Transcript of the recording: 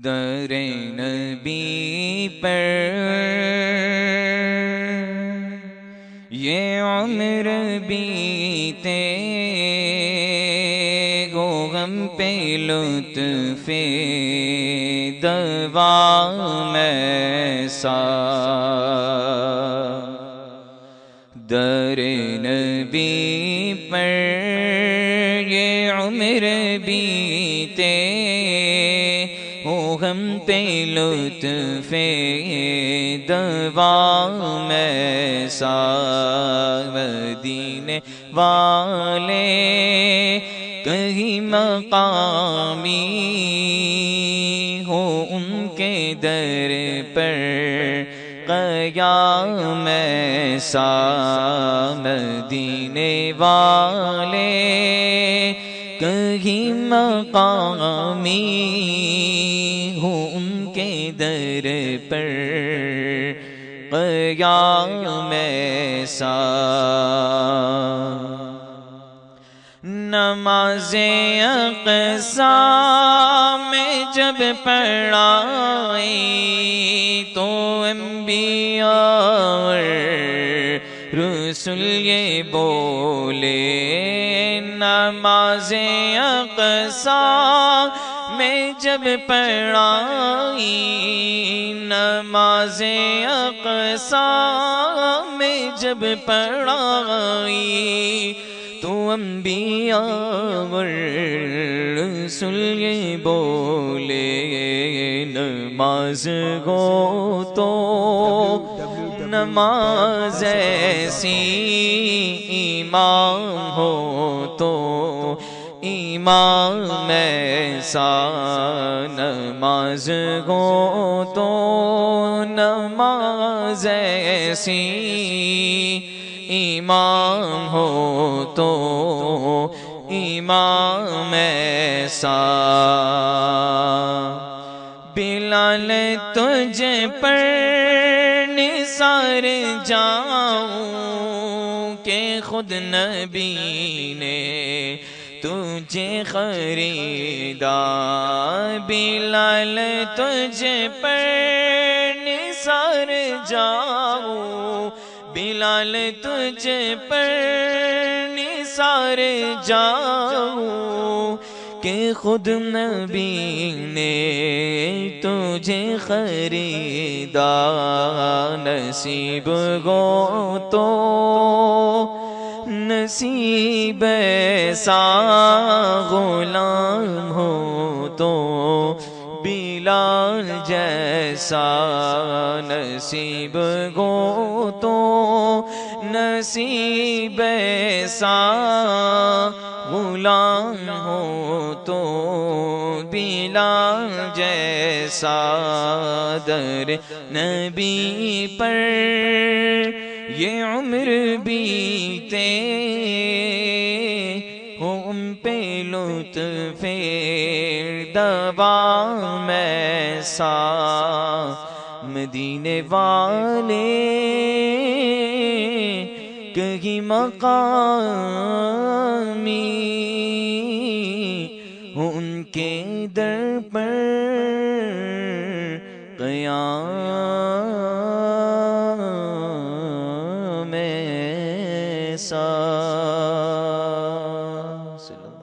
در نبی پر یہ عمر بیتے گو غم پہ لطف دوام ایسا در نبی پر یہ عمر بیتے ہو غم پہ لطف دوام ایسا مدینے والے کہیں مقامی ہو ان کے در پر قیام ایسا مدینے والے کہیں مقامی ہو ان کے در پر قیام ایسا نماز اقصی میں جب پڑھائی تو انبیاء اور رسول یہ بولے نماز اقصی میں جب پڑھائی نماز اقصی میں جب پڑھائی تو انبیاء اور رسول یہ بولے نماز ہو تو نماز ایسی امام ہو تو امام ایسا نماز ہو تو نماز ایسی امام ہو تو امام ایسا بلال تجھ پر نثار جاؤں کہ خود نبی نے تجھے خریدا بلال تجھ پر نثار جاؤں بلال تجھ پر نثار جاؤں کہ خود نبی نے تجھے خریدا نصیب ہو تو نصیب ایسا غلام ہو تو بلال جیسا نصیب ہو تو نصیب ایسا غلام ہو تو بلال جیسا در نبی پر یہ عمر بیتے ہو ان پہ لطف دوام ایسا مدینے والے کہیں مقامی ان کے در پر قیام